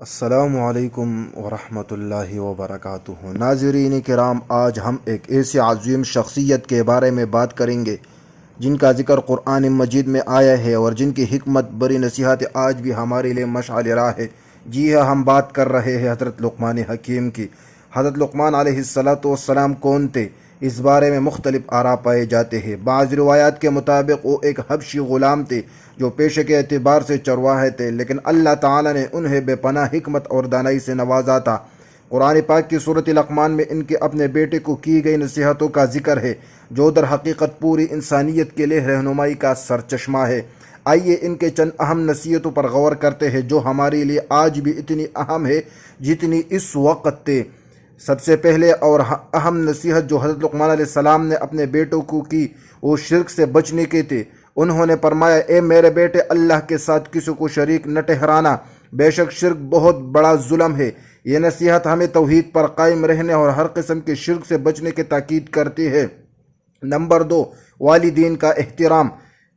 السلام علیکم ورحمۃ اللہ وبرکاتہ۔ ناظرین کرام، آج ہم ایک ایسے عظیم شخصیت کے بارے میں بات کریں گے جن کا ذکر قرآن مجید میں آیا ہے اور جن کی حکمت بری نصیحت آج بھی ہمارے لیے مشعل راہ ہے۔ جی ہاں، ہم بات کر رہے ہیں حضرت لقمان حکیم کی۔ حضرت لقمان علیہ السلام کون تھے؟ اس بارے میں مختلف آراء پائے جاتے ہیں۔ بعض روایات کے مطابق وہ ایک حبشی غلام تھے جو پیشے کے اعتبار سے چرواہے تھے، لیکن اللہ تعالیٰ نے انہیں بے پناہ حکمت اور دانائی سے نوازا تھا۔ قرآن پاک کی سورۃ لقمان میں ان کے اپنے بیٹے کو کی گئی نصیحتوں کا ذکر ہے، جو در حقیقت پوری انسانیت کے لیے رہنمائی کا سرچشمہ ہے۔ آئیے ان کے چند اہم نصیحتوں پر غور کرتے ہیں جو ہمارے لیے آج بھی اتنی اہم ہے جتنی اس وقت تھے۔ سب سے پہلے اور اہم نصیحت جو حضرت لقمان علیہ السلام نے اپنے بیٹوں کو کی، وہ شرک سے بچنے کے تھے۔ انہوں نے فرمایا، اے میرے بیٹے، اللہ کے ساتھ کسی کو شریک نہ ٹھہرانا، بے شک شرک بہت بڑا ظلم ہے۔ یہ نصیحت ہمیں توحید پر قائم رہنے اور ہر قسم کے شرک سے بچنے کی تاکید کرتی ہے۔ نمبر 2، والدین کا احترام۔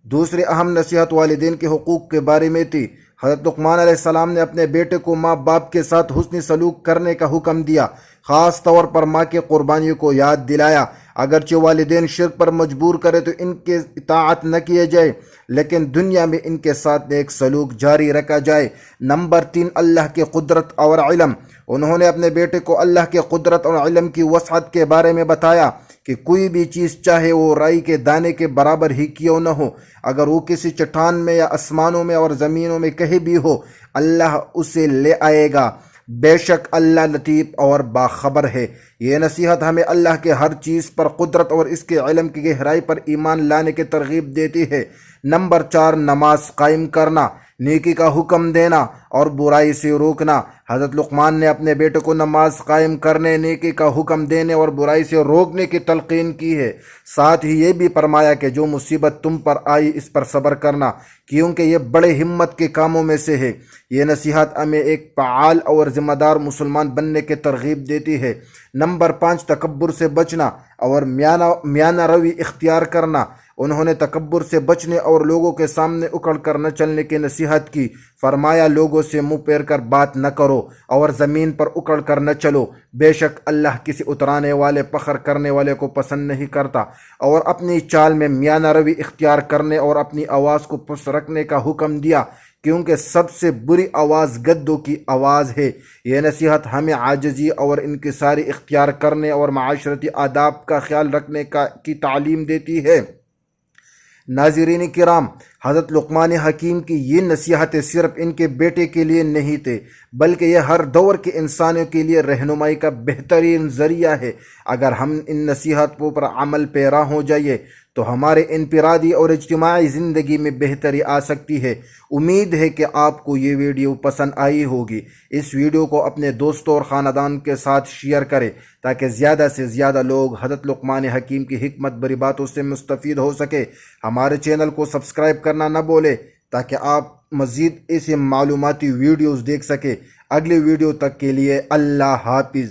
دوسری اہم نصیحت والدین کے حقوق کے بارے میں تھی۔ حضرت لقمان علیہ السلام نے اپنے بیٹے کو ماں باپ کے ساتھ حسن سلوک کرنے کا حکم دیا، خاص طور پر ماں کی قربانیوں کو یاد دلایا۔ اگرچہ والدین شرک پر مجبور کرے تو ان کے اطاعت نہ کیے جائے، لیکن دنیا میں ان کے ساتھ نیک سلوک جاری رکھا جائے۔ نمبر 3، اللہ کی قدرت اور علم۔ انہوں نے اپنے بیٹے کو اللہ کی قدرت اور علم کی وسعت کے بارے میں بتایا کہ کوئی بھی چیز چاہے وہ رائی کے دانے کے برابر ہی کیوں نہ ہو، اگر وہ کسی چٹان میں یا آسمانوں میں اور زمینوں میں کہیں بھی ہو، اللہ اسے لے آئے گا۔ بے شک اللہ لطیف اور باخبر ہے۔ یہ نصیحت ہمیں اللہ کے ہر چیز پر قدرت اور اس کے علم کی گہرائی پر ایمان لانے کی ترغیب دیتی ہے۔ نمبر 4، نماز قائم کرنا، نیکی کا حکم دینا اور برائی سے روکنا۔ حضرت لقمان نے اپنے بیٹے کو نماز قائم کرنے، نیکی کا حکم دینے اور برائی سے روکنے کی تلقین کی ہے۔ ساتھ ہی یہ بھی فرمایا کہ جو مصیبت تم پر آئی اس پر صبر کرنا، کیونکہ یہ بڑے ہمت کے کاموں میں سے ہے۔ یہ نصیحت ہمیں ایک فعال اور ذمہ دار مسلمان بننے کی ترغیب دیتی ہے۔ نمبر 5، تکبر سے بچنا اور میانہ روی اختیار کرنا۔ انہوں نے تکبر سے بچنے اور لوگوں کے سامنے اکڑ کر نہ چلنے کی نصیحت کی۔ فرمایا، لوگوں سے منہ پھیر کر بات نہ کرو اور زمین پر اکڑ کر نہ چلو۔ بے شک اللہ کسی اترانے والے، فخر کرنے والے کو پسند نہیں کرتا۔ اور اپنی چال میں میانہ روی اختیار کرنے اور اپنی آواز کو پست رکھنے کا حکم دیا، کیونکہ سب سے بری آواز گدوں کی آواز ہے۔ یہ نصیحت ہمیں عاجزی اور انکساری اختیار کرنے اور معاشرتی آداب کا خیال رکھنے کی تعلیم دیتی ہے۔ ناظرین کرام، حضرت لقمان حکیم کی یہ نصیحتیں صرف ان کے بیٹے کے لیے نہیں تھے، بلکہ یہ ہر دور کے انسانوں کے لیے رہنمائی کا بہترین ذریعہ ہے۔ اگر ہم ان نصیحتوں پر عمل پیرا ہو جائے تو ہمارے انفرادی اور اجتماعی زندگی میں بہتری آ سکتی ہے۔ امید ہے کہ آپ کو یہ ویڈیو پسند آئی ہوگی۔ اس ویڈیو کو اپنے دوستوں اور خاندان کے ساتھ شیئر کریں تاکہ زیادہ سے زیادہ لوگ حضرت لقمان حکیم کی حکمت بری باتوں سے مستفید ہو سکے۔ ہمارے چینل کو سبسکرائب کرنا نہ بھولیں تاکہ آپ مزید ایسے معلوماتی ویڈیوز دیکھ سکیں۔ اگلی ویڈیو تک کے لیے اللہ حافظ۔